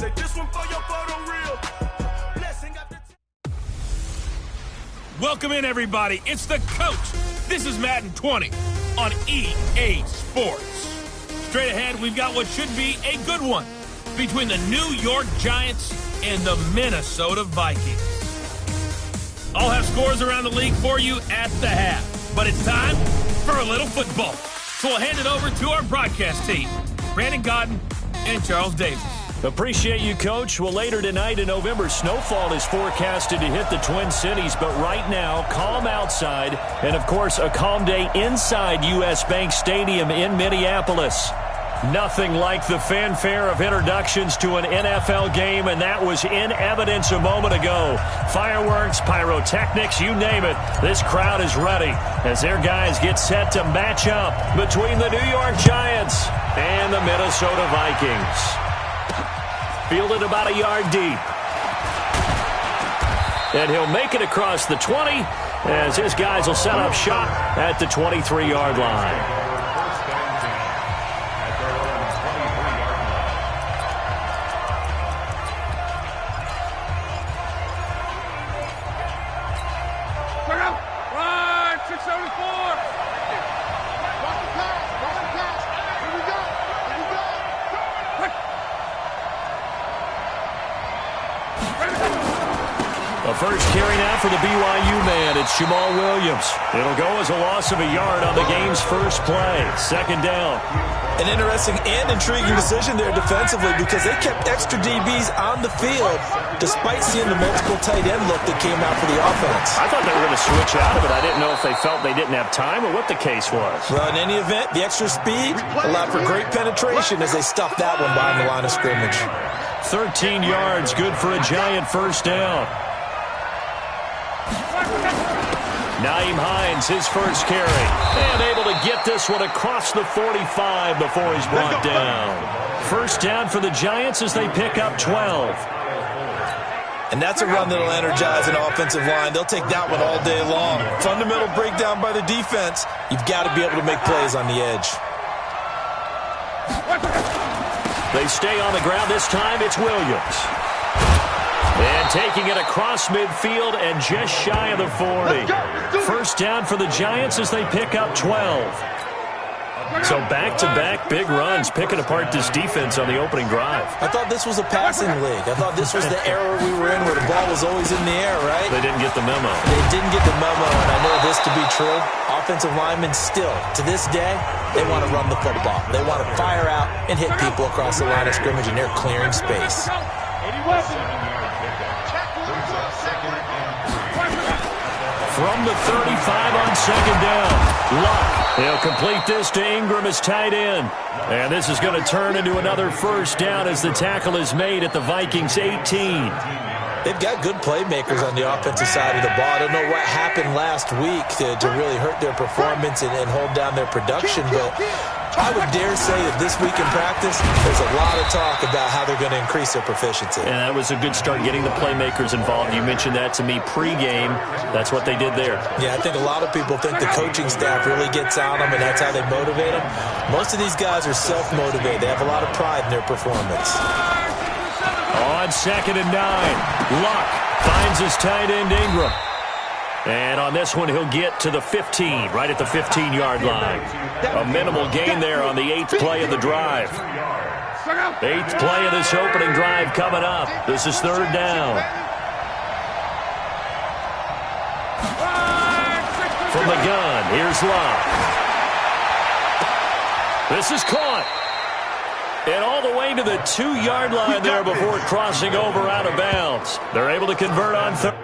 Say this one for your photo reel. Welcome in, everybody. It's the coach. This is Madden 20 on EA Sports. Straight ahead, we've got what should be a good one between the New York Giants and the Minnesota Vikings. I'll have scores around the league for you at the half. But it's time for a little football. So we'll hand it over to our broadcast team, Brandon Godden and Charles Davis. Appreciate you, Coach. Well, later tonight in November, snowfall is forecasted to hit the Twin Cities. But right now, calm outside. And, of course, a calm day inside U.S. Bank Stadium in Minneapolis. Nothing like the fanfare of introductions to an NFL game, and that was in evidence a moment ago. Fireworks, pyrotechnics, you name it. This crowd is ready as their guys get set to match up between the New York Giants and the Minnesota Vikings. Fielded about a yard deep. And he'll make it across the 20 as his guys will set up shop at the 23-yard line. First carry now for the BYU man. It's Jamal Williams. It'll go as a loss of a yard on the game's first play. Second down. An interesting and intriguing decision there defensively because they kept extra DBs on the field despite seeing the multiple tight end look that came out for the offense. I thought they were going to switch out of it. I didn't know if they felt they didn't have time or what the case was. Well, in any event, the extra speed allowed for great penetration as they stuffed that one behind the line of scrimmage. 13 yards, good for a Giant first down. Naeem Hines, his first carry, and able to get this one across the 45 before he's brought down. First down for the Giants as they pick up 12. And that's a run that'll energize an offensive line. They'll take that one all day long. Fundamental breakdown by the defense. You've got to be able to make plays on the edge. They stay on the ground this time. It's Williams. And taking it across midfield and just shy of the 40. First down for the Giants as they pick up 12. So back-to-back big runs, picking apart this defense on the opening drive. I thought this was a passing league. I thought this was the era we were in where the ball was always in the air, right? They didn't get the memo. They didn't get the memo, and I know this to be true. Offensive linemen still, to this day, they want to run the football. They want to fire out and hit people across the line of scrimmage, and they're clearing space. From the 35 on second down. Luck. He'll complete this to Ingram as tight end. And this is going to turn into another first down as the tackle is made at the Vikings 18. They've got good playmakers on the offensive side of the ball. I don't know what happened last week to really hurt their performance and hold down their production, but I would dare say that this week in practice, there's a lot of talk about how they're going to increase their proficiency. And that was a good start, getting the playmakers involved. You mentioned that to me pregame. That's what they did there. Yeah, I think a lot of people think the coaching staff really gets on them, and that's how they motivate them. Most of these guys are self-motivated. They have a lot of pride in their performance. On second and 9, Luck finds his tight end Ingram. And on this one, he'll get to the 15, right at the 15-yard line. A minimal gain there on the 8th play of the drive. 8th play of this opening drive coming up. This is third down. From the gun, here's Luck. This is caught. And all the way to the 2-yard line there before crossing over out of bounds. They're able to convert on third.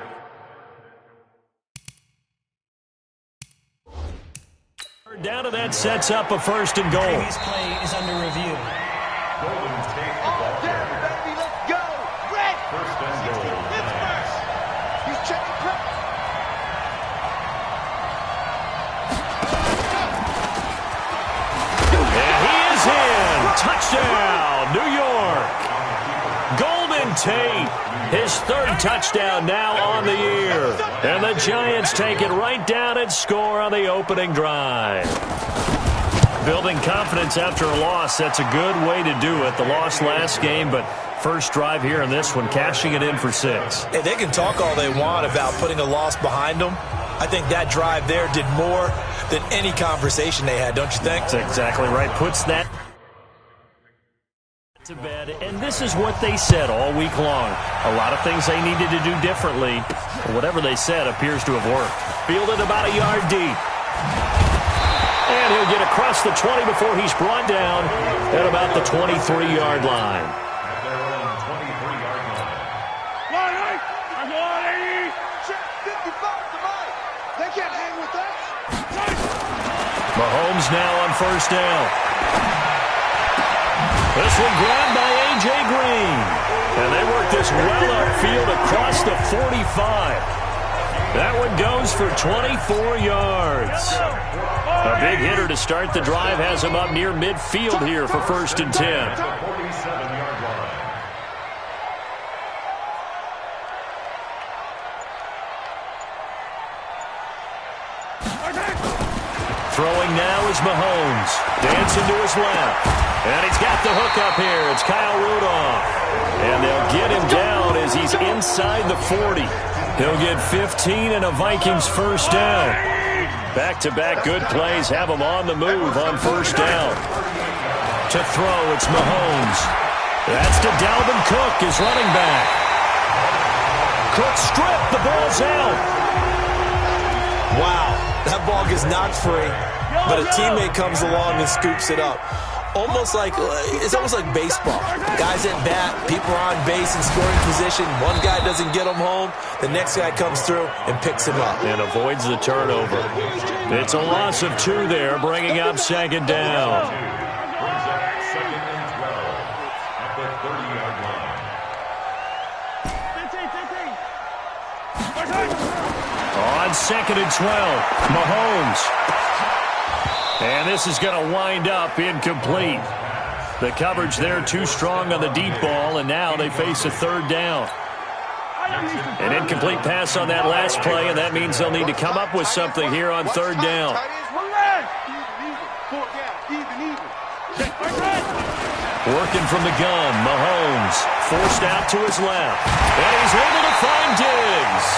Down to that sets up a first and goal. Previous play is under review. Let's go. Red. First and goal. He's checking. And he is in. Touchdown, New York. Golden Tate, his third touchdown now on the year. And the Giants take it right down and score on the opening drive. Building confidence after a loss, that's a good way to do it. The loss last game, but First drive here in this one, cashing it in for 6. Hey, they can talk all they want about putting a loss behind them. I think that drive there did more than any conversation they had, don't you think? That's exactly right. Puts that to bed, and this is what they said all week long. A lot of things they needed to do differently. Whatever they said appears to have worked. Fielded about a yard deep. And he'll get across the 20 before he's brought down at about the 23-yard line. They can't hang with that. Mahomes now on first down. This one grabbed by A.J. Green. And they work this well upfield across the 45. That one goes for 24 yards. A big hitter to start the drive has him up near midfield here for 1st and 10. Throwing now is Mahomes. Dancing to his left. And he's got the hook up here. It's Kyle Rudolph. And they'll get him down as he's inside the 40. He'll get 15 and a Vikings first down. Back-to-back good plays have him on the move on first down. To throw, it's Mahomes. That's to Dalvin Cook, his running back. Cook stripped. The ball's out. Wow, that ball gets knocked free, but a teammate comes along and scoops it up. It's almost like baseball. Guys at bat, people are on base in scoring position. One guy doesn't get him home. The next guy comes through and picks him up. And avoids the turnover. It's a loss of 2 there, bringing up 2nd down. Second and 12 at the 30-yard line. On 2nd and 12, Mahomes. And this is going to wind up incomplete. The coverage there too strong on the deep ball, and now they face a 3rd down. An incomplete pass on that last play, and that means they'll need to come up with something here on 3rd down. Working from the gun, Mahomes forced out to his left, and he's able to find Diggs.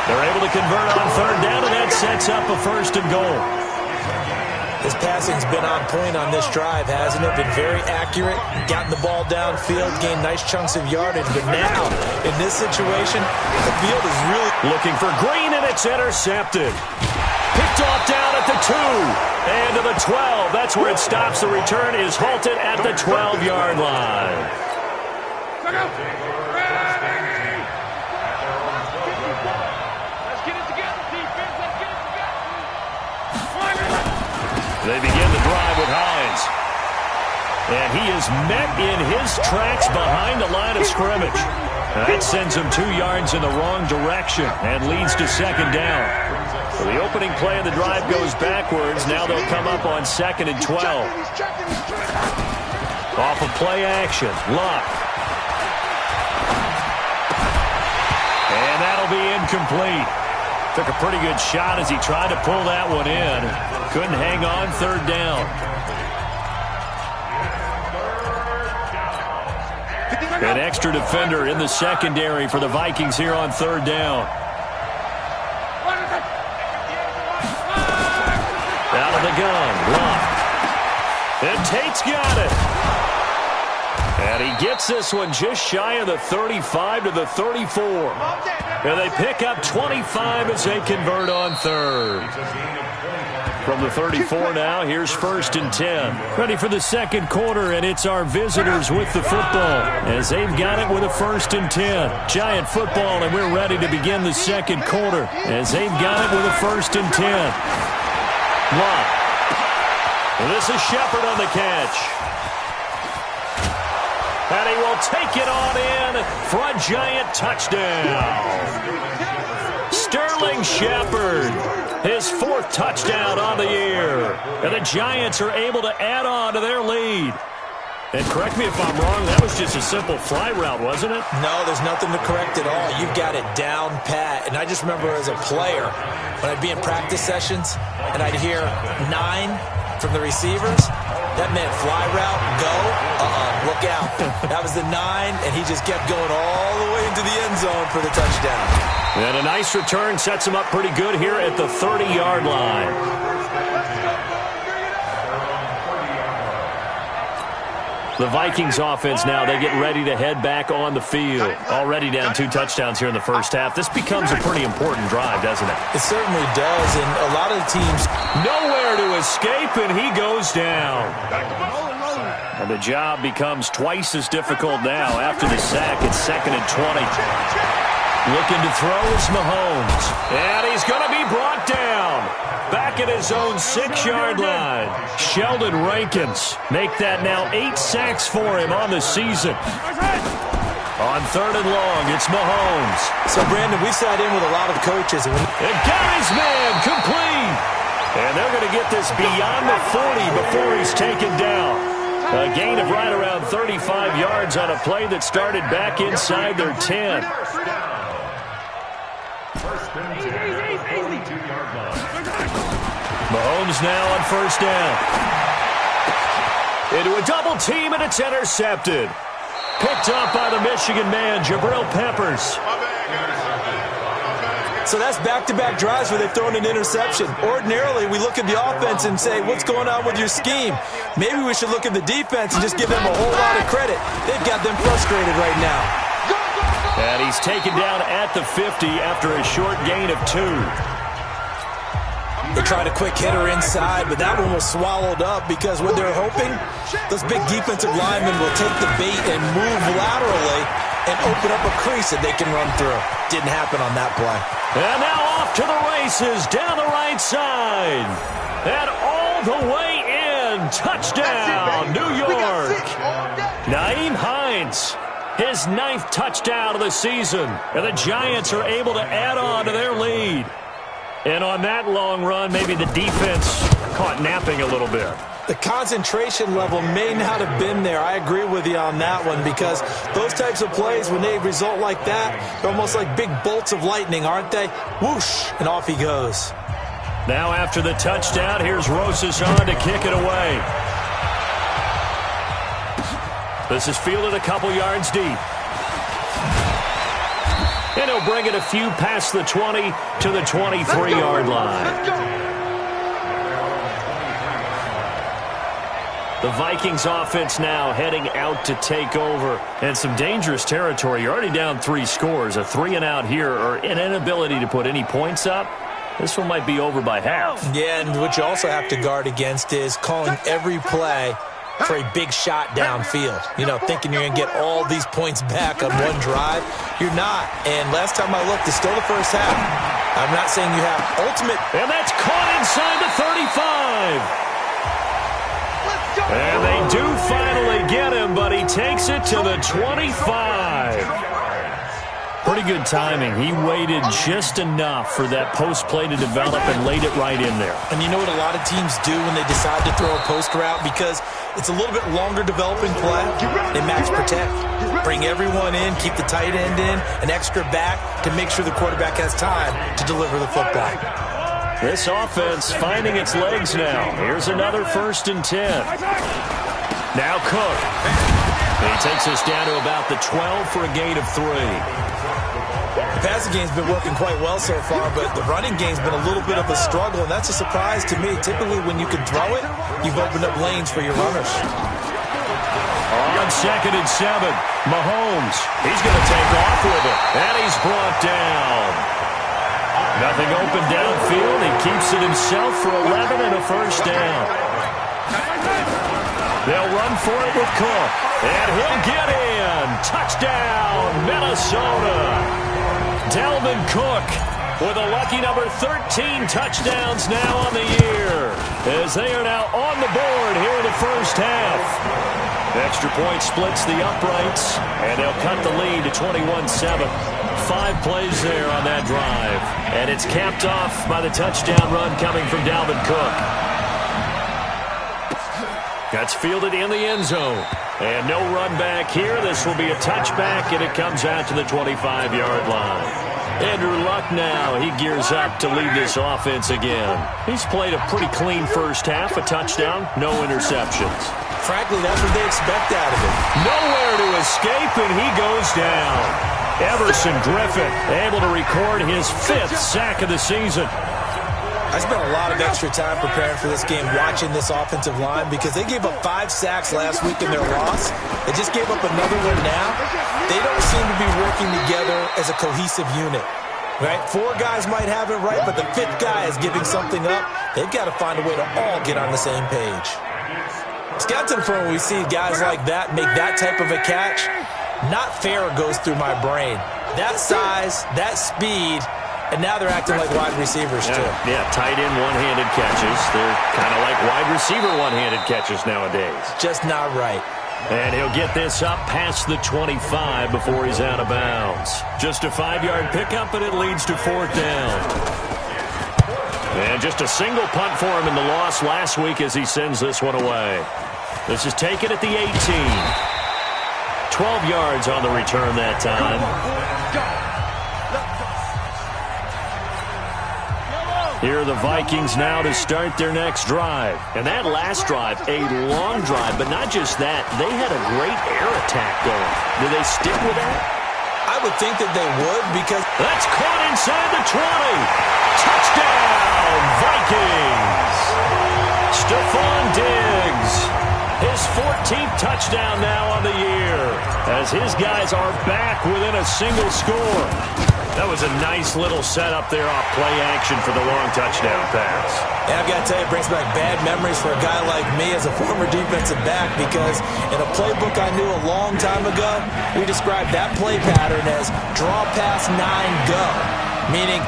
They're able to convert on 3rd down, and that sets up a 1st and goal. His passing's been on point on this drive, hasn't it? Been very accurate, gotten the ball downfield, gained nice chunks of yardage. But now, in this situation, the field is really looking for Green, and it's intercepted. Picked off down at the 2 and to the 12. That's where it stops. The return is halted at the 12-yard line. They begin the drive with Hines. And he is met in his tracks behind the line of scrimmage. That sends him 2 yards in the wrong direction and leads to 2nd down. So the opening play of the drive goes backwards. Now they'll come up on 2nd and 12. Off of play action, Luck. And that'll be incomplete. Took a pretty good shot as he tried to pull that one in. Couldn't hang on 3rd down. An extra defender in the secondary for the Vikings here on 3rd down. Out of the gun, Luck. And Tate's got it. And he gets this one just shy of the 35 to the 34. And they pick up 25 as they convert on 3rd. From the 34 now, here's 1st and 10. Ready for the 2nd quarter, and it's our visitors with the football as they've got it with a 1st and 10. Giant football, and we're ready to begin the 2nd quarter as they've got it with a 1st and 10. Luck. This is Shepard on the catch. And he will take it on in for a giant touchdown. Sterling Shepard, his 4th touchdown on the year. And the Giants are able to add on to their lead. And correct me if I'm wrong, that was just a simple fly route, wasn't it? No, there's nothing to correct at all. You've got it down pat. And I just remember as a player, when I'd be in practice sessions, and I'd hear 9 from the receivers, that meant fly route, go, Look out. That was the 9, and he just kept going all the way into the end zone for the touchdown. And a nice return sets him up pretty good here at the 30-yard line. The Vikings offense now, they get ready to head back on the field. Already down 2 touchdowns here in the first half. This becomes a pretty important drive, doesn't it? It certainly does, and a lot of the teams... Nowhere to escape, and he goes down. And the job becomes twice as difficult now after the sack. It's 2nd and 20. Looking to throw is Mahomes. And he's going to be brought down. Back at his own 6-yard line. Sheldon Rankins make that now 8 sacks for him on the season. On 3rd and long, it's Mahomes. So, Brandon, we sat in with a lot of coaches. And got his man complete. And they're going to get this beyond the 40 before he's taken down. A gain of right around 35 yards on a play that started back inside their 10. Mahomes now on 1st down. Into a double team, and it's intercepted. Picked up by the Michigan man, Jabril Peppers. So that's back-to-back drives where they've thrown an interception. Ordinarily, we look at the offense and say, what's going on with your scheme? Maybe we should look at the defense and just give them a whole lot of credit. They've got them frustrated right now. And he's taken down at the 50 after a short gain of 2. They tried a quick hitter inside, but that one was swallowed up because what they're hoping, those big defensive linemen will take the bait and move laterally and open up a crease that they can run through. Didn't happen on that play. And now off to the races down the right side. And all the way in. Touchdown, New York. Nyheim Hines, his 9th touchdown of the season. And the Giants are able to add on to their lead. And on that long run, maybe the defense caught napping a little bit. The concentration level may not have been there. I agree with you on that one because those types of plays, when they result like that, they're almost like big bolts of lightning, aren't they? Whoosh, and off he goes. Now after the touchdown, here's Rosas on to kick it away. This is fielded a couple yards deep. And he'll bring it a few past the 20 to the 23-yard line. The Vikings offense now heading out to take over. And some dangerous territory. You're already down 3 scores. A 3-and-out here or an inability to put any points up. This one might be over by half. Yeah, and what you also have to guard against is calling every play for a big shot downfield. You know, thinking you're going to get all these points back on one drive. You're not. And last time I looked, it's still the first half. I'm not saying you have ultimate. And that's caught inside the 35. And they do finally get him, but he takes it to the 25. Pretty good timing. He waited just enough for that post play to develop and laid it right in there. And you know what a lot of teams do when they decide to throw a post route? Because it's a little bit longer developing play. They max protect. Bring everyone in, keep the tight end in, an extra back to make sure the quarterback has time to deliver the football. This offense finding its legs now. Here's another 1st and 10. Now Cook. He takes us down to about the 12 for a gain of 3. The passing game's been working quite well so far, but the running game's been a little bit of a struggle, and that's a surprise to me. Typically, when you can throw it, you've opened up lanes for your runners. On 2nd and 7, Mahomes. He's going to take off with it, and he's brought down. Nothing open downfield. He keeps it himself for 11 and a 1st down. They'll run for it with Cook, and he'll get in. Touchdown, Minnesota. Dalvin Cook with a lucky number 13 touchdowns now on the year, as they are now on the board here in the first half. Extra point splits the uprights, and they'll cut the lead to 21-7. 5 plays there on that drive, and it's capped off by the touchdown run coming from Dalvin Cook. That's fielded in the end zone. And no run back here. This will be a touchback, and it comes out to the 25-yard line. Andrew Luck now, he gears up to lead this offense again. He's played a pretty clean first half, a touchdown, no interceptions. Frankly, that's what they expect out of him. Nowhere to escape, and he goes down. Everson Griffin able to record his 5th sack of the season. I spent a lot of extra time preparing for this game watching this offensive line because they gave up 5 sacks last week in their loss. They just gave up another one now. They don't seem to be working together as a cohesive unit. Right? 4 guys might have it right, but the 5th guy is giving something up. They've got to find a way to all get on the same page. Scouting for when we see guys like that make that type of a catch, not fair goes through my brain. That size, that speed, and now they're acting like wide receivers, too. Yeah, tight end one-handed catches. They're kind of like wide receiver one-handed catches nowadays. Just not right. And he'll get this up past the 25 before he's out of bounds. Just a 5-yard pickup, and it leads to 4th down. And just a single punt for him in the loss last week as he sends this one away. This is taken at the 18. 12 yards on the return that time. Here are the Vikings now to start their next drive. And that last drive, a long drive, but not just that. They had a great air attack going. Do they stick with that? I would think that they would because... That's caught inside the 20. Touchdown, Vikings. Stephon Diggs. His 14th touchdown now on the year as his guys are back within a single score. That was a nice little setup there off play action for the long touchdown pass. And I've got to tell you, it brings back bad memories for a guy like me as a former defensive back because in a playbook I knew a long time ago, we described that play pattern as draw pass 9 go, meaning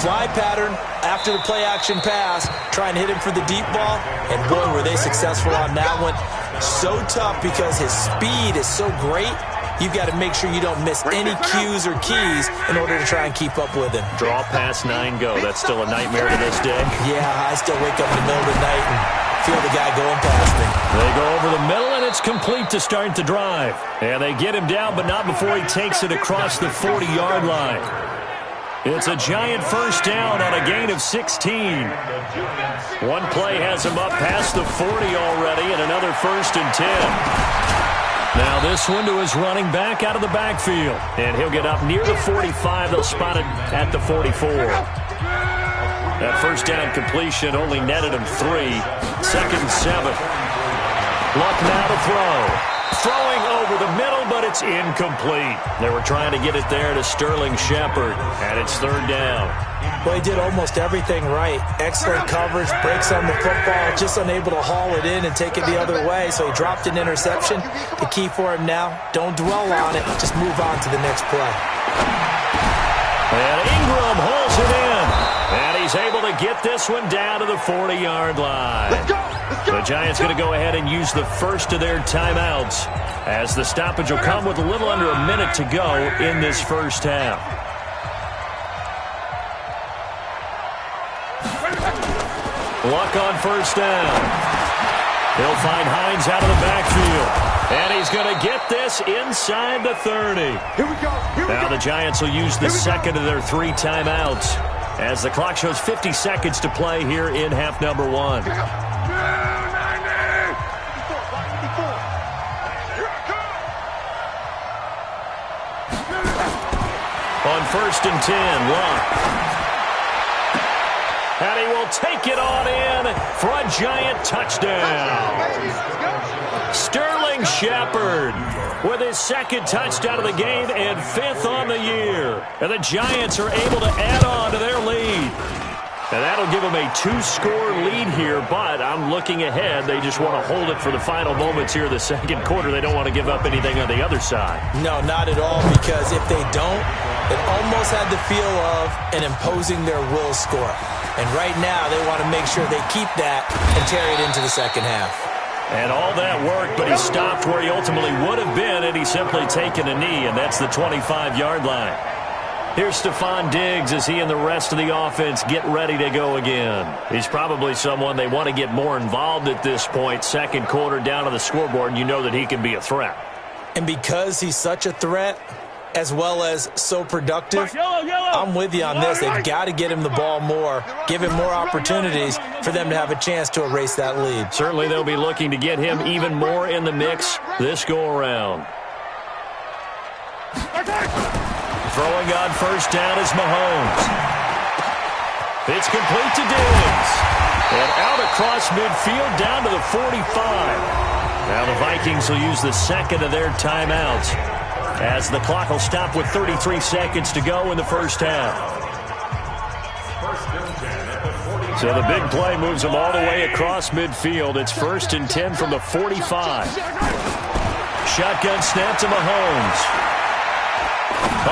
fly pattern after the play action pass, try and hit him for the deep ball, and boy, were they successful on that one. So tough because his speed is so great. You've got to make sure you don't miss any cues or keys in order to try and keep up with him. Draw pass 9 go. That's still a nightmare to this day. Yeah, I still wake up in the middle of the night and feel the guy going past me. They go over the middle, and it's complete to start the drive. And they get him down, but not before he takes it across the 40-yard line. It's a giant first down on a gain of 16. One play has him up past the 40 already, and another 1st and 10. Now this one to his running back out of the backfield. And he'll get up near the 45. They'll spot it at the 44. That first down completion only netted him 3. 2nd and 7. Luck now to throw. Throwing over the middle, but it's incomplete. They were trying to get it there to Sterling Shepard, and it's 3rd down. Well, he did almost everything right. Excellent coverage, breaks on the football, just unable to haul it in and take it the other way, so he dropped an interception. The key for him now, don't dwell on it, just move on to the next play. And Ingram hauls it in, and he's able to get this one down to the 40-yard line. Let's go. The Giants going to go ahead and use the first of their timeouts as the stoppage will come with a little under a minute to go in this first half. Luck on first down. He'll find Hines out of the backfield. And he's going to get this inside the 30. Here we go. Now the Giants will use the second of their 3 timeouts as the clock shows 50 seconds to play here in half number 1. On 1st and 10, Luck. And he will take it on in for a giant touchdown. Sterling Shepard with his 2nd touchdown of the game and 5th on the year. And the Giants are able to add on to their lead. And that'll give them a 2-score lead here, but I'm looking ahead. They just want to hold it for the final moments here of the 2nd quarter. They don't want to give up anything on the other side. No, not at all, because if they don't, it almost had the feel of an imposing their will score. And right now, they want to make sure they keep that and carry it into the 2nd half. And all that work, but he stopped where he ultimately would have been, and he's simply taken a knee, and that's the 25-yard line. Here's Stephon Diggs as he and the rest of the offense get ready to go again. He's probably someone they want to get more involved at this point. 2nd quarter down on the scoreboard, and you know that he can be a threat. And because he's such a threat, as well as so productive. I'm with you on this. They've got to get him the ball more, give him more opportunities for them to have a chance to erase that lead. Certainly they'll be looking to get him even more in the mix this go-around. Throwing on first down is Mahomes. It's complete to Diggs. And out across midfield down to the 45. Now the Vikings will use the second of their timeouts as the clock will stop with 33 seconds to go in the first half. So the big play moves them all the way across midfield. It's 1st and 10 from the 45. Shotgun snap to Mahomes.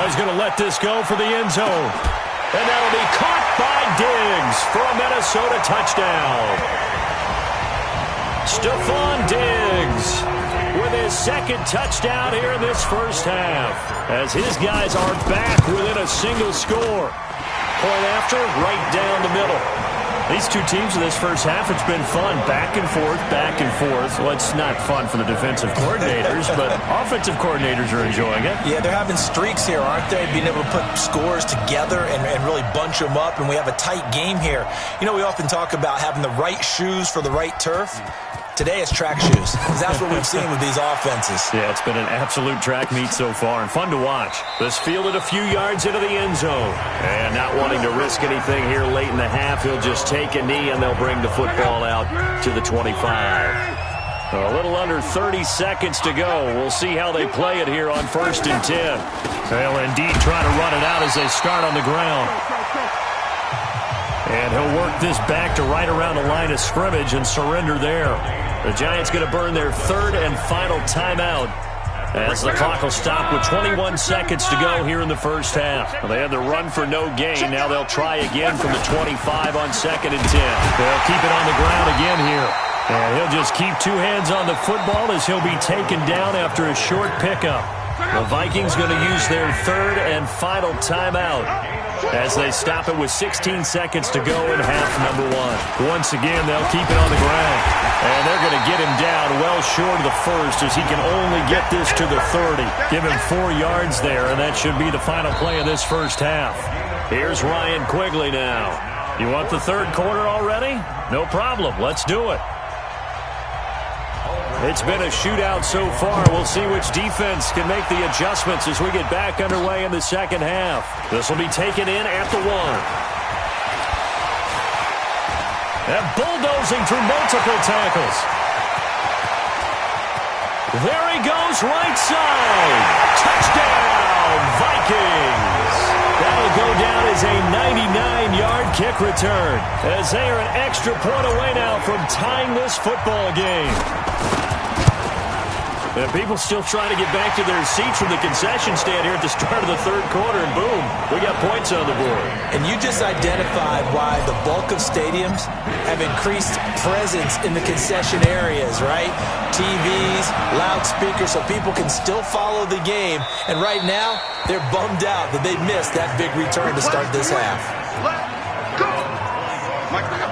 He's going to let this go for the end zone. And that'll be caught by Diggs for a Minnesota touchdown. Stephon Diggs with his second touchdown here in this first half, as his guys are back within a single score. Point after, right down the middle. These two teams in this first half, it's been fun. Back and forth, back and forth. Well, it's not fun for the defensive coordinators, but offensive coordinators are enjoying it. Yeah, they're having streaks here, aren't they? Being able to put scores together and really bunch them up, and we have a tight game here. You know, we often talk about having the right shoes for the right turf. Today it's track shoes. That's what we've seen with these offenses. Yeah, it's been an absolute track meet so far and fun to watch. This fielded a few yards into the end zone. And not wanting to risk anything here late in the half, he'll just take a knee and they'll bring the football out to the 25. A little under 30 seconds to go. We'll see how they play it here on 1st and 10. They'll indeed try to run it out as they start on the ground. And he'll work this back to right around the line of scrimmage and surrender there. The Giants going to burn their third and final timeout as the clock will stop with 21 seconds to go here in the first half. Well, they had the run for no gain. Now they'll try again from the 25 on 2nd and 10. They'll keep it on the ground again here. And he'll just keep two hands on the football as he'll be taken down after a short pickup. The Vikings going to use their third and final timeout as they stop it with 16 seconds to go in half number one. Once again, they'll keep it on the ground. And they're going to get him down well short of the first as he can only get this to the 30. Give him 4 yards there, and that should be the final play of this first half. Here's Ryan Quigley now. You want the third quarter already? No problem. Let's do it. It's been a shootout so far. We'll see which defense can make the adjustments as we get back underway in the second half. This will be taken in at the 1. And bulldozing through multiple tackles. There he goes, right side. Touchdown, Vikings. That'll go down as a 99-yard kick return, as they are an extra point away now from tying this football game. And people still trying to get back to their seats from the concession stand here at the start of the third quarter, and boom, we got points on the board. And you just identified why the bulk of stadiums have increased presence in the concession areas, right? TVs, loudspeakers, so people can still follow the game. And right now, they're bummed out that they missed that big return to start this half.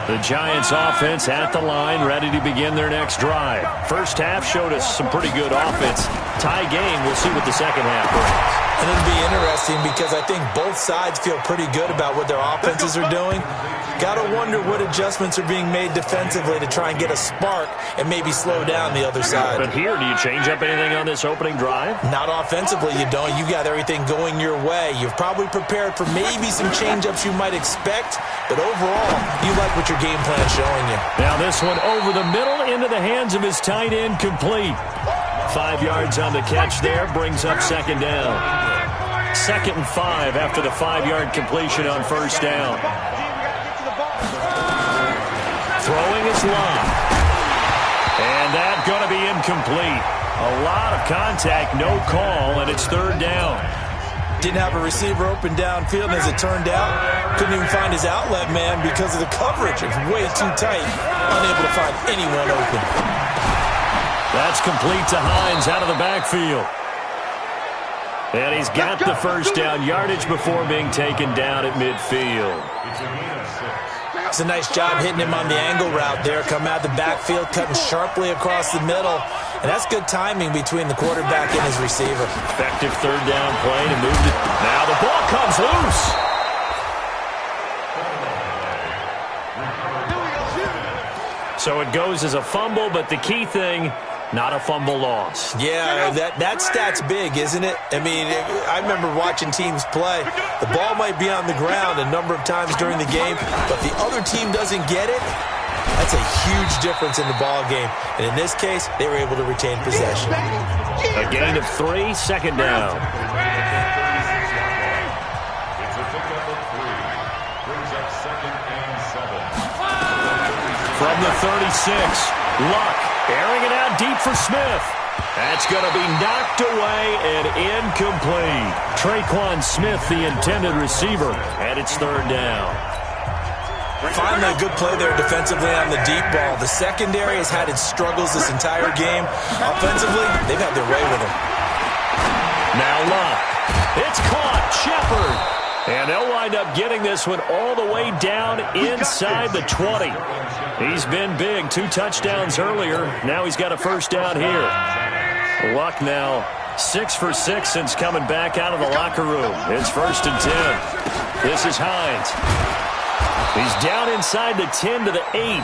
The Giants offense at the line, ready to begin their next drive. First half showed us some pretty good offense. Tie game, we'll see what the second half brings. And it'll be interesting because I think both sides feel pretty good about what their offenses are doing. Got to wonder what adjustments are being made defensively to try and get a spark and maybe slow down the other side. But here, do you change up anything on this opening drive? Not offensively, you don't. You got everything going your way. You've probably prepared for maybe some change-ups you might expect, but overall, you like what your game plan is showing you. Now this one over the middle into the hands of his tight end, complete. 5 yards on the catch there, brings up second down. 2nd and 5 after the 5-yard completion on first down. Throwing is long. And that's going to be incomplete. A lot of contact, no call, and it's third down. Didn't have a receiver open downfield, and as it turned out, couldn't even find his outlet man because of the coverage. It's way too tight. Unable to find anyone open. That's complete to Hines out of the backfield. And he's got the first down yardage before being taken down at midfield. It's a nice job hitting him on the angle route there. Come out the backfield, cutting sharply across the middle. and that's good timing between the quarterback and his receiver. Effective third down play to move it. Now the ball comes loose. So it goes as a fumble, but the key thing, not a fumble loss. Yeah, that stat's big, isn't it? I mean, I remember watching teams play. The ball might be on the ground a number of times during the game, but the other team doesn't get it. That's a huge difference in the ball game. And in this case, they were able to retain possession. A gain of 3, second down. It's a pickup of 3. Brings up 2nd and 7. From the 36, Luck airing it out deep for Smith. That's going to be knocked away and incomplete. Traquan Smith, the intended receiver, and it's third down. Finally, a good play there defensively on the deep ball. The secondary has had its struggles this entire game. Offensively, they've had their way with him. Now Luck. It's caught. Shepard. And they'll wind up getting this one all the way down inside the 20. He's been big. 2 touchdowns earlier. Now he's got a first down here. Luck now 6 for 6 since coming back out of the locker room. It's 1st and 10. This is Hines. He's down inside the 10 to the 8.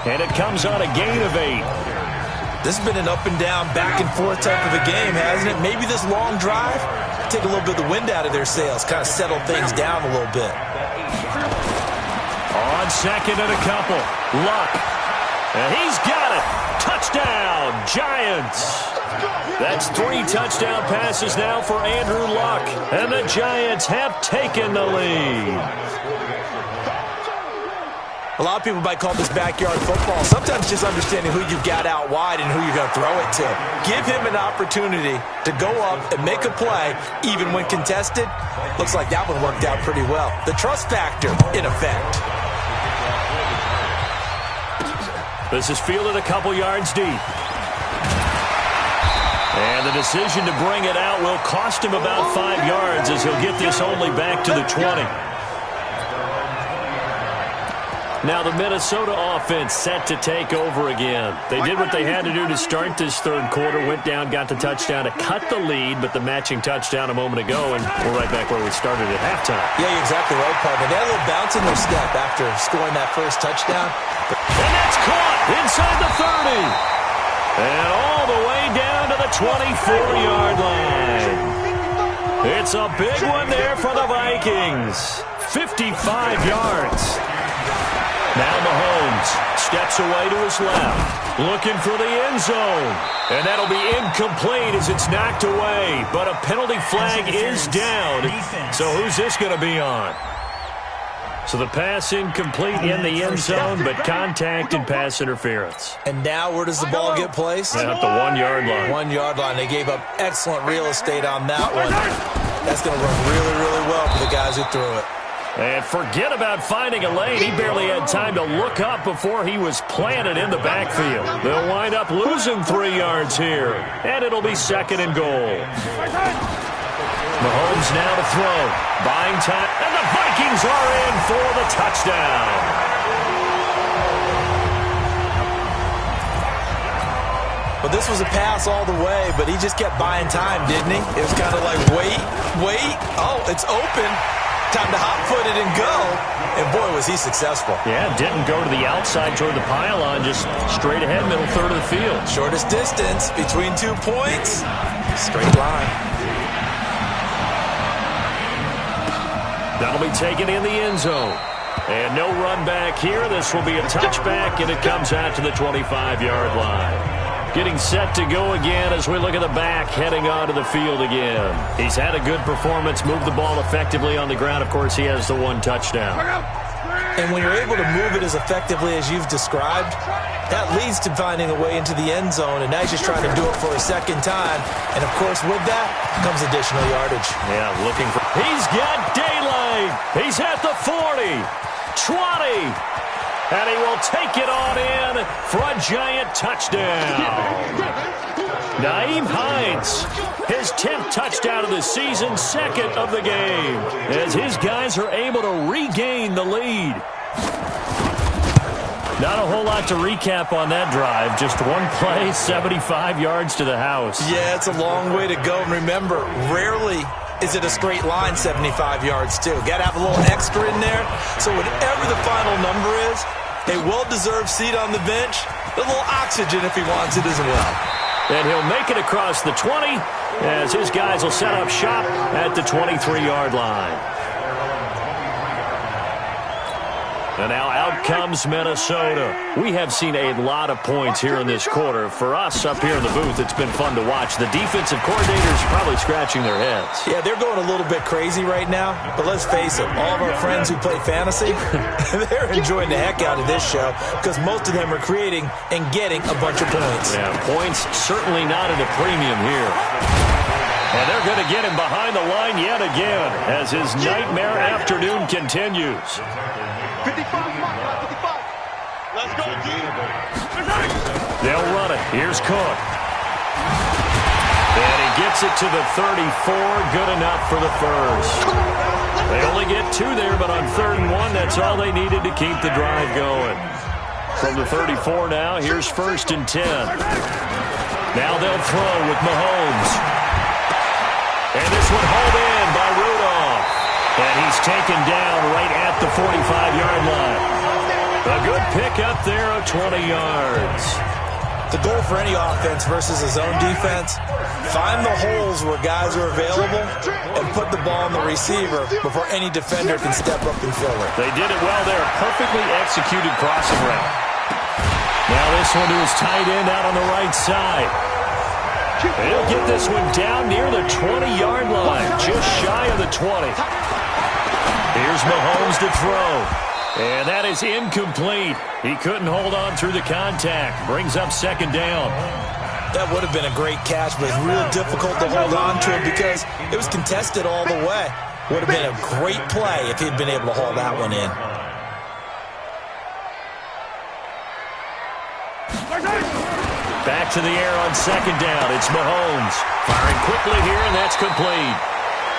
And it comes on a gain of 8. This has been an up and down, back and forth type of a game, hasn't it? Maybe this long drive take a little bit of the wind out of their sails, kind of settle things down a little bit. On second and a couple. Luck. And he's got it. Touchdown, Giants. That's 3 touchdown passes now for Andrew Luck. And the Giants have taken the lead. A lot of people might call this backyard football. Sometimes just understanding who you've got out wide and who you're going to throw it to. Give him an opportunity to go up and make a play, even when contested. Looks like that one worked out pretty well. The trust factor, in effect. This is fielded a couple yards deep. And the decision to bring it out will cost him about 5 yards as he'll get this only back to the 20. Now the Minnesota offense set to take over again. They did what they had to do to start this third quarter, went down, got the touchdown to cut the lead, but the matching touchdown a moment ago, and we're right back where we started at halftime. Yeah, you're exactly right, partner. They had a little bounce in their step after scoring that first touchdown. And that's caught inside the 30. And all the way down to the 24-yard line. It's a big one there for the Vikings. 55 yards. Now Mahomes steps away to his left, looking for the end zone. And that'll be incomplete as it's knocked away. But a penalty flag is down. So who's this going to be on? So the pass incomplete in the end zone, but contact and pass interference. And now where does the ball get placed? At the 1-yard line. 1-yard line. They gave up excellent real estate on that one. That's going to work really, really well for the guys who threw it. And forget about finding a lane. He barely had time to look up before he was planted in the backfield. They'll wind up losing 3 yards here. And it'll be 2nd and goal. Mahomes now to throw. Buying time. And the Vikings are in for the touchdown. Well, this was a pass all the way, but he just kept buying time, didn't he? It was kind of like, wait. Oh, it's open. Time to hot-foot it and go. And, boy, was he successful. Yeah, didn't go to the outside toward the pylon, just straight ahead, middle third of the field. Shortest distance between 2 points. Straight line. That'll be taken in the end zone. And no run back here. This will be a touchback, and it comes out to the 25-yard line. Getting set to go again as we look at the back, heading onto the field again. He's had a good performance, moved the ball effectively on the ground. Of course, he has the 1 touchdown. And when you're able to move it as effectively as you've described, that leads to finding a way into the end zone, and now he's just trying to do it for a second time. And, of course, with that comes additional yardage. Yeah, looking for... He's got daylight. He's at the 40, 20. And he will take it on in for a giant touchdown. Nyheim Hines, his 10th touchdown of the season, 2nd of the game, as his guys are able to regain the lead. Not a whole lot to recap on that drive. Just one play, 75 yards to the house. Yeah, it's a long way to go. And remember, rarely is it a straight line 75 yards, too. Got to have a little extra in there. So whatever the final number is, a well-deserved seat on the bench, a little oxygen if he wants it as well. And he'll make it across the 20 as his guys will set up shop at the 23-yard line. And now out comes Minnesota. We have seen a lot of points here in this quarter. For us up here in the booth, it's been fun to watch. The defensive coordinators probably scratching their heads. Yeah, they're going a little bit crazy right now. But let's face it, all of our friends who play fantasy, they're enjoying the heck out of this show because most of them are creating and getting a bunch of points. Yeah, points certainly not at a premium here. And they're going to get him behind the line yet again as his nightmare afternoon continues. 55, 55. Let's go, team. They'll run it. Here's Cook. And he gets it to the 34. Good enough for the first. They only get 2 there, but on 3rd and 1, that's all they needed to keep the drive going. From the 34 now, here's 1st and 10. Now they'll throw with Mahomes. And this one hauled in by Rudolph. And he's taken down right at the 45-yard line. A good pick up there of 20 yards. The goal for any offense versus a zone defense, find the holes where guys are available and put the ball on the receiver before any defender can step up and fill it. They did it well there. Perfectly executed crossing route. Now this one to his tight end out on the right side. He'll get this one down near the 20-yard line, just shy of the 20. Here's Mahomes to throw. And that is incomplete. He couldn't hold on through the contact. Brings up 2nd down. That would have been a great catch, but it's real difficult to hold on to it because it was contested all the way. Would have been a great play if he'd been able to haul that one in. Back to the air on 2nd down. It's Mahomes. Firing quickly here, and that's complete.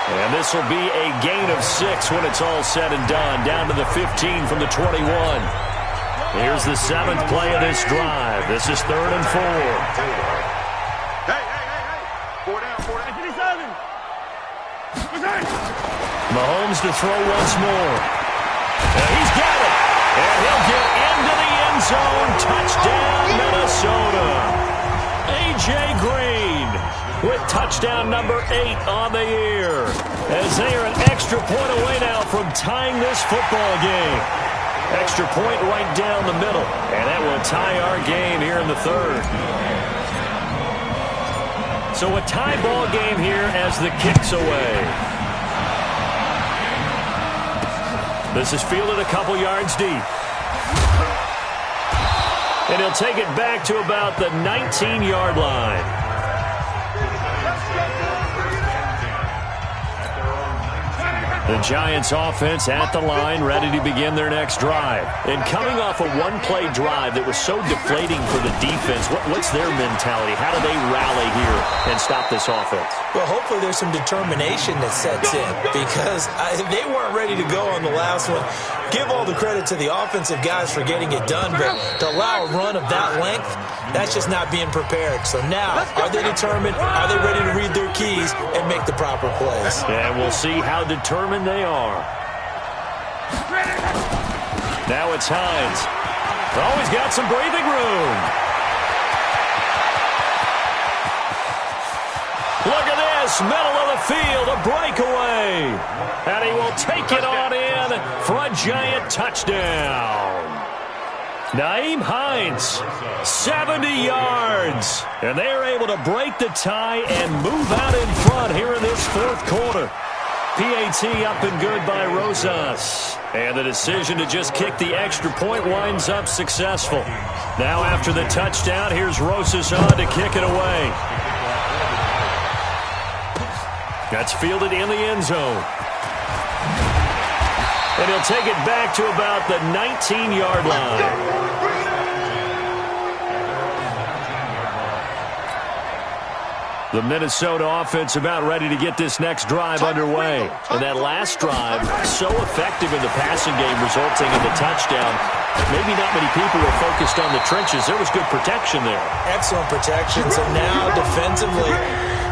And this will be a gain of 6 when it's all said and done. Down to the 15 from the 21. Here's the 7th play of this drive. This is 3rd and 4. Hey. 4 down. 57. Mahomes to throw once more. And he's got it. And he'll get into the end zone. Touchdown, Minnesota. A.J. Green with touchdown number 8 on the year. As they are an extra point away now from tying this football game. Extra point right down the middle. And that will tie our game here in the 3rd. So a tie ball game here as the kick's away. This is fielded a couple yards deep. And he'll take it back to about the 19-yard line. The Giants offense at the line, ready to begin their next drive. And coming off a one-play drive that was so deflating for the defense, what's their mentality? How do they rally here and stop this offense? Well, hopefully there's some determination that sets in because they weren't ready to go on the last one. Give all the credit to the offensive guys for getting it done, but to allow a run of that length, that's just not being prepared. So now, are they determined? Are they ready to read their keys and make the proper plays? And we'll see how determined they are. Now it's Hines. Oh, he's got some breathing room. Look at this, middle of the field, a breakaway. And he will take it on in for a giant touchdown. Nyheim Hines, 70 yards. And they are able to break the tie and move out in front here in this 4th quarter. PAT up and good by Rosas. And the decision to just kick the extra point winds up successful. Now after the touchdown, here's Rosas on to kick it away. That's fielded in the end zone. And he'll take it back to about the 19-yard line. The Minnesota offense about ready to get this next drive underway. And that last drive, so effective in the passing game, resulting in the touchdown. Maybe not many people were focused on the trenches. There was good protection there. Excellent protection. So now defensively,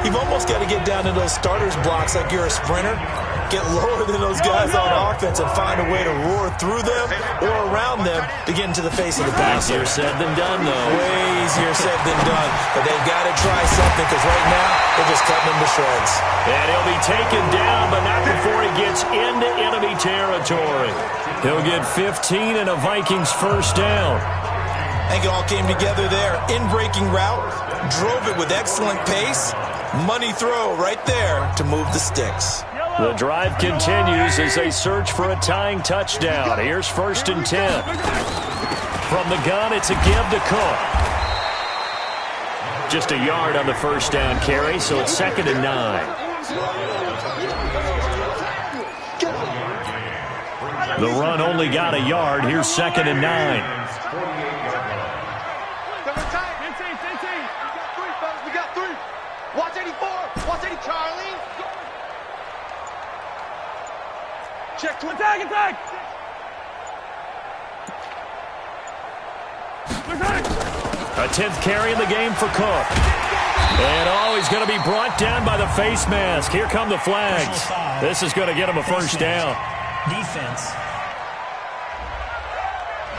you've almost got to get down to those starters blocks like you're a sprinter. Get lower than those guys on offense and find a way to roar through them or around them to get into the face of the passer. Easier said than done, though. Way easier said than done. But they've got to try something because right now they're just cutting him to shreds. And he'll be taken down, but not before he gets into enemy territory. He'll get 15 and a Vikings first down. I think it all came together there. In-breaking route, drove it with excellent pace. Money throw right there to move the sticks. The drive continues as they search for a tying touchdown. Here's 1st and 10. From the gun, it's a give to Cook. Just a yard on the first down carry, so it's 2nd and 9. The run only got a yard. Here's 2nd and 9. We got three. Watch 84. Watch 80, Charlie. Check to attack. A 10th carry in the game for Cook. And he's going to be brought down by the face mask. Here come the flags. This is going to get him a first down. Defense.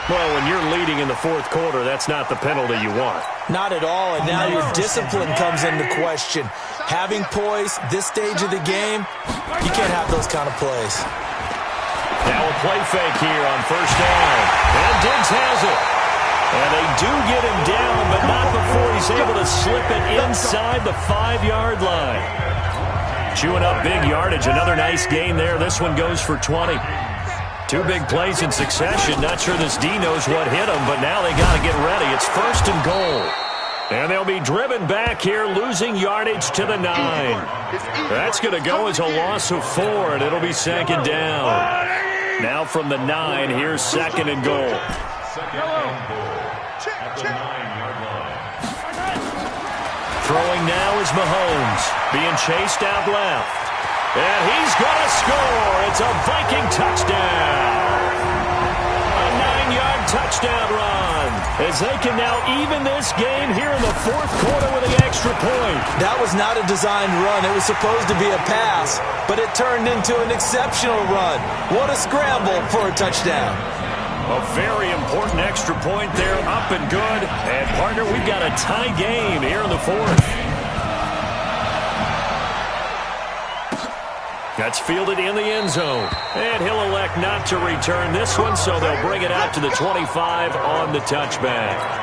Well, when you're leading in the 4th quarter, that's not the penalty you want. Not at all, and now your discipline comes into question. Having poise this stage of the game, you can't have those kind of plays. Now a play fake here on first down. And Diggs has it. And they do get him down, but not before he's able to slip it inside the 5-yard line. Chewing up big yardage. Another nice gain there. This one goes for 20. 2 big plays in succession. Not sure this D knows what hit him, but now they got to get ready. It's 1st and goal. And they'll be driven back here, losing yardage to the 9. That's going to go as a loss of 4, and it'll be 2nd down. Now from the 9, here's 2nd and goal. Throwing now is Mahomes, being chased out left. And he's going to score. It's a Viking touchdown. A 9-yard touchdown run as they can now even this game here in the 4th quarter with an extra point. That was not a designed run. It was supposed to be a pass, but it turned into an exceptional run. What a scramble for a touchdown. A very important extra point there, up and good. And, partner, we've got a tie game here in the 4th. That's fielded in the end zone. And he'll elect not to return this one, so they'll bring it out to the 25 on the touchback.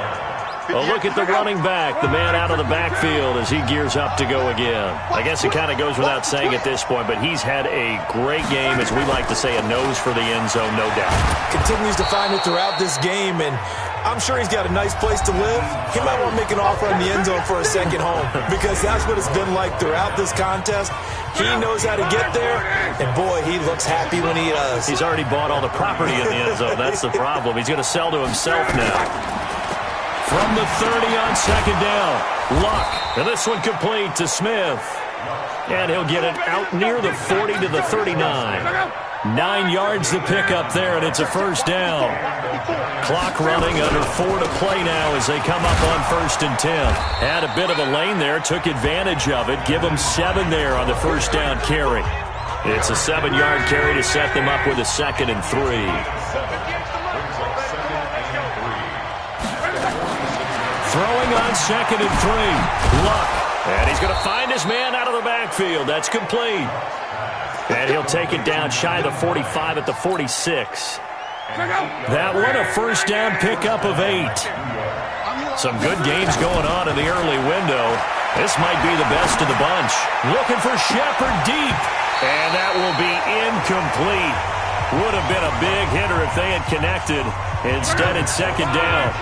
A look at the running back, the man out of the backfield as he gears up to go again. I guess it kind of goes without saying at this point, but he's had a great game, as we like to say, a nose for the end zone, no doubt. Continues to find it throughout this game, and I'm sure he's got a nice place to live. He might want to make an offer on the end zone for a second home, because that's what it's been like throughout this contest. He knows how to get there, and boy, he looks happy when he does. He's already bought all the property in the end zone. That's the problem. He's going to sell to himself now. From the 30 on 2nd down, Luck. And this one complete to Smith. And he'll get it out near the 40 to the 39. 9 yards to pick up there, and it's a first down. Clock running, under 4 to play now as they come up on 1st and 10. Had a bit of a lane there, took advantage of it. Give them 7 there on the first down carry. It's a 7-yard carry to set them up with a 2nd and 3. Throwing on 2nd and 3. Luck. And he's going to find his man out of the backfield. That's complete. And he'll take it down shy of the 45 at the 46. That one a first down pickup of 8. Some good games going on in the early window. This might be the best of the bunch. Looking for Shepard deep. And that will be incomplete. Would have been a big hitter if they had connected. Instead, it's 2nd down.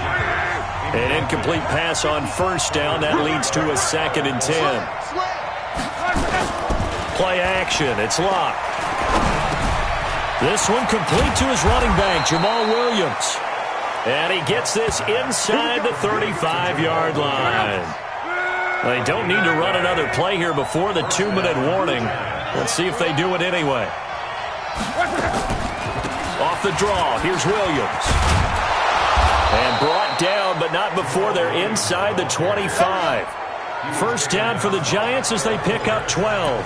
An incomplete pass on first down. That leads to a 2nd and 10. Play action. It's Locke. This one complete to his running back, Jamal Williams. And he gets this inside the 35-yard line. They don't need to run another play here before the 2-minute warning. Let's see if they do it anyway. Off the draw, here's Williams. And brought down, but not before they're inside the 25. First down for the Giants as they pick up 12.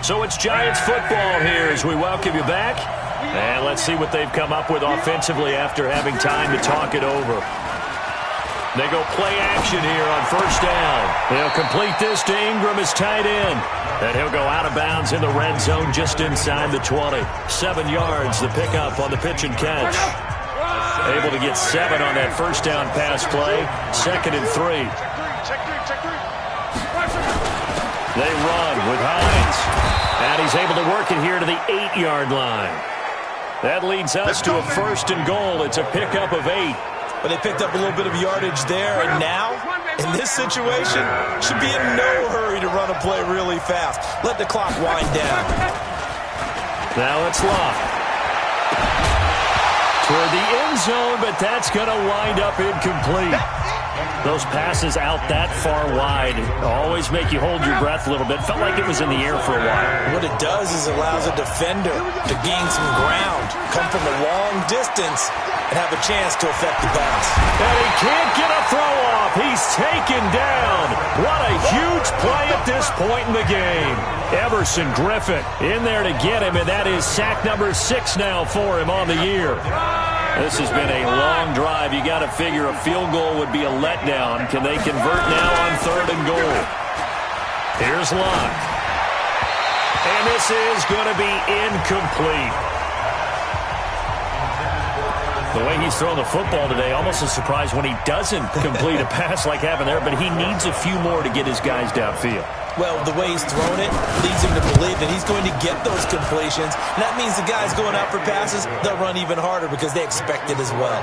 So it's Giants football here as we welcome you back. And let's see what they've come up with offensively after having time to talk it over. They go play action here on first down. He'll complete this to Ingram as tight end. And he'll go out of bounds in the red zone just inside the 20. 7 yards, the pickup on the pitch and catch. Able to get 7 on that first down pass play. 2nd and 3. They run with Hines. And he's able to work it here to the 8-yard line. That leads us to a 1st and goal. It's a pickup of 8. But they picked up a little bit of yardage there, and now, in this situation, should be in no hurry to run a play really fast. Let the clock wind down. Now it's Locke. Toward the end zone, but that's going to wind up incomplete. Those passes out that far wide always make you hold your breath a little bit. Felt like it was in the air for a while. What it does is it allows a defender to gain some ground, come from a long distance, and have a chance to affect the pass. And he can't get a throw off. He's taken down. What a huge play at this point in the game. Everson Griffin in there to get him, and that is sack number 6 now for him on the year. This has been a long drive. You got to figure a field goal would be a letdown. Can they convert now on 3rd and goal? Here's Locke. And this is going to be incomplete. The way he's throwing the football today, almost a surprise when he doesn't complete a pass like happened there, but he needs a few more to get his guys downfield. Well, the way he's thrown it leads him to believe that he's going to get those completions. And that means the guys going out for passes, they'll run even harder because they expect it as well.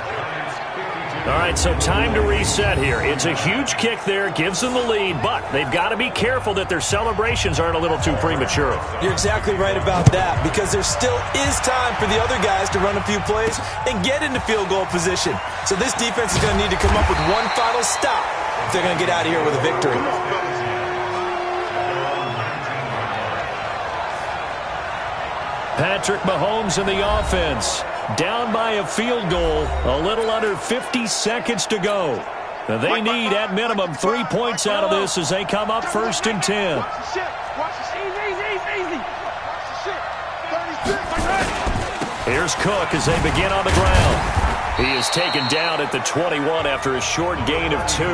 All right, so time to reset here. It's a huge kick there, gives them the lead, but they've got to be careful that their celebrations aren't a little too premature. You're exactly right about that, because there still is time for the other guys to run a few plays and get into field goal position. So this defense is going to need to come up with one final stop if they're going to get out of here with a victory. Patrick Mahomes in the offense. Down by a field goal, a little under 50 seconds to go. They need, at minimum, 3 points out of this as they come up 1st and 10. Here's Cook as they begin on the ground. He is taken down at the 21 after a short gain of 2.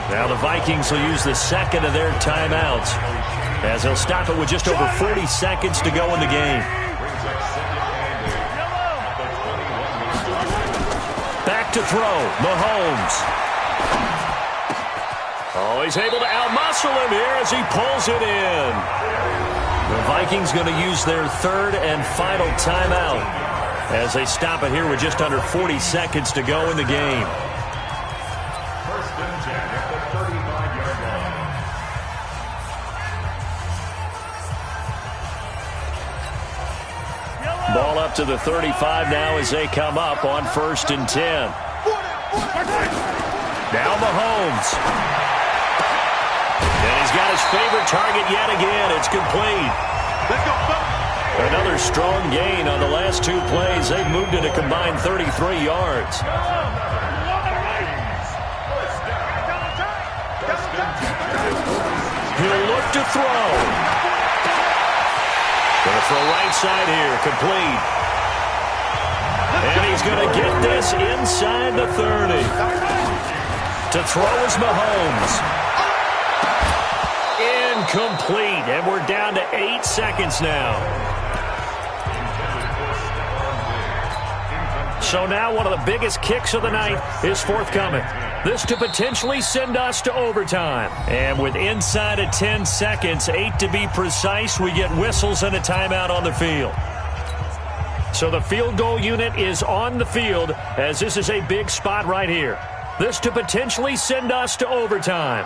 Now the Vikings will use the 2nd of their timeouts, as they'll stop it with just over 40 seconds to go in the game. Back to throw, Mahomes. Oh, he's able to outmuscle him here as he pulls it in. The Vikings going to use their 3rd and final timeout as they stop it here with just under 40 seconds to go in the game. Ball up to the 35 now as they come up on 1st and 10. Now Mahomes. And he's got his favorite target yet again. It's complete. Another strong gain on the last 2 plays. They've moved it a combined 33 yards. He'll look to throw. Going to throw right side here, complete. And he's going to get this inside the 30. To throw is Mahomes. Incomplete, and we're down to 8 seconds now. So now one of the biggest kicks of the night is forthcoming. This to potentially send us to overtime. And with inside of 10 seconds, 8 to be precise, we get whistles and a timeout on the field. So the field goal unit is on the field as this is a big spot right here. This to potentially send us to overtime.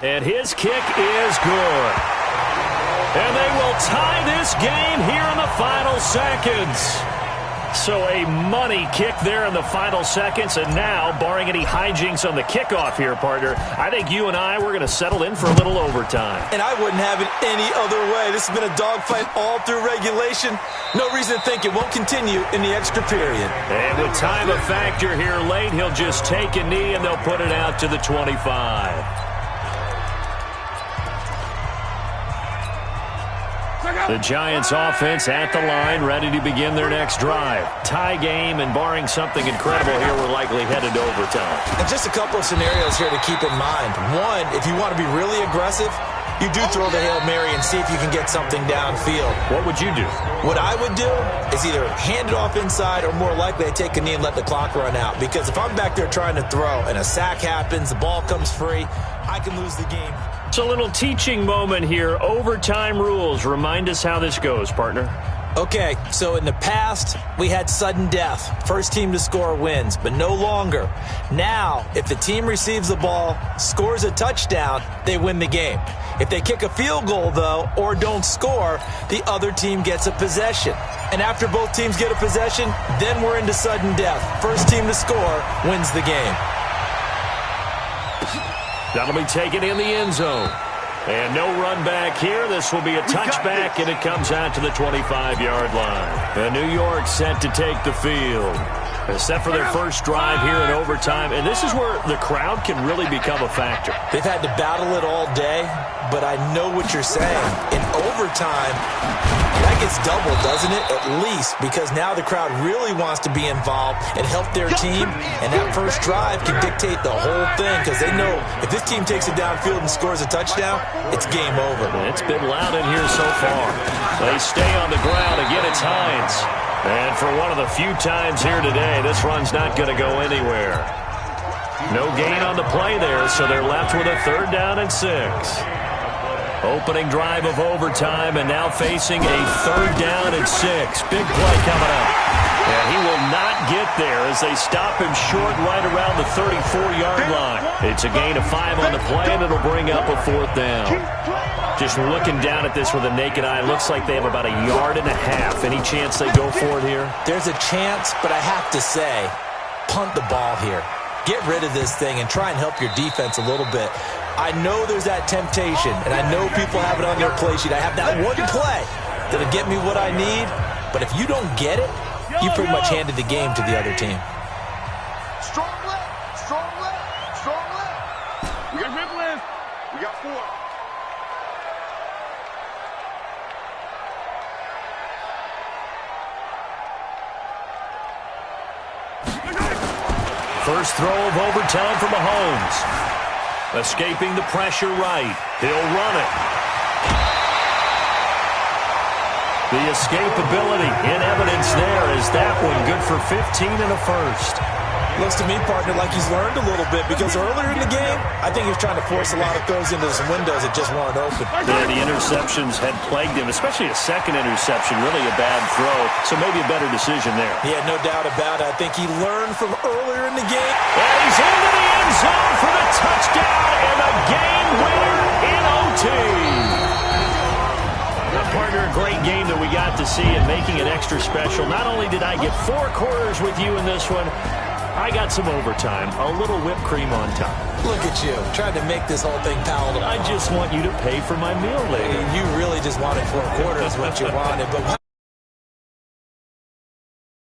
And his kick is good. And they will tie this game here in the final seconds. So a money kick there in the final seconds. And now, barring any hijinks on the kickoff here, partner, I think you and I, we're going to settle in for a little overtime. And I wouldn't have it any other way. This has been a dogfight all through regulation. No reason to think it won't continue in the extra period. And with time a factor here late, he'll just take a knee and they'll put it out to the 25. The Giants offense at the line, ready to begin their next drive. Tie game, and barring something incredible here, we're likely headed to overtime. And just a couple of scenarios here to keep in mind. One, if you want to be really aggressive, you do throw the Hail Mary and see if you can get something downfield. What would you do? What I would do is either hand it off inside or more likely I take a knee and let the clock run out. Because if I'm back there trying to throw and a sack happens, the ball comes free, I can lose the game. It's a little teaching moment here. Overtime rules. Remind us how this goes, partner. Okay, so in the past, we had sudden death. First team to score wins, but no longer. Now, if the team receives the ball, scores a touchdown, they win the game. If they kick a field goal, though, or don't score, the other team gets a possession. And after both teams get a possession, then we're into sudden death. First team to score wins the game. That'll be taken in the end zone. And no run back here. This will be a touchback, and it comes out to the 25-yard line. And New York set to take the field. Set for their first drive here in overtime. And this is where the crowd can really become a factor. They've had to battle it all day, but I know what you're saying. In overtime, that gets doubled, doesn't it? At least, because now the crowd really wants to be involved and help their team, and that first drive can dictate the whole thing because they know if this team takes it downfield and scores a touchdown, it's game over. It's been loud in here so far. They stay on the ground. Again, it's Hines. And for one of the few times here today, this run's not going to go anywhere. No gain on the play there, so they're left with a 3rd down and 6. Opening drive of overtime, and now facing a 3rd down and 6. Big play coming up. And he will not get there as they stop him short right around the 34-yard line. It's a gain of 5 on the play, and it'll bring up a 4th down. Just looking down at this with a naked eye, looks like they have about 1.5 yards. Any chance they go for it here? There's a chance, but I have to say, punt the ball here. Get rid of this thing and try and help your defense a little bit. I know there's that temptation, and I know people have it on their play sheet. I have that one play that'll get me what I need, but if you don't get it, you pretty much handed the game to the other team. Strong left, strong left, strong left. We got rip left. We got 4. First throw of overtime for Mahomes. Escaping the pressure right. He'll run it. The escapability in evidence there is that one good for 15 and a first. Looks to me, partner, like he's learned a little bit because earlier in the game, I think he was trying to force a lot of throws into some windows that just weren't open. Yeah, the interceptions had plagued him, especially a second interception, really a bad throw, so maybe a better decision there. Yeah, no doubt about it. I think he learned from earlier in the game. And he's into the end zone for the touchdown and a game winner in OT. Partner, a great game that we got to see and making it extra special. Not only did I get 4 quarters with you in this one, I got some overtime, a little whipped cream on top. Look at you, trying to make this whole thing palatable. I just want you to pay for my meal later. You really just wanted 4 quarters, what you wanted. But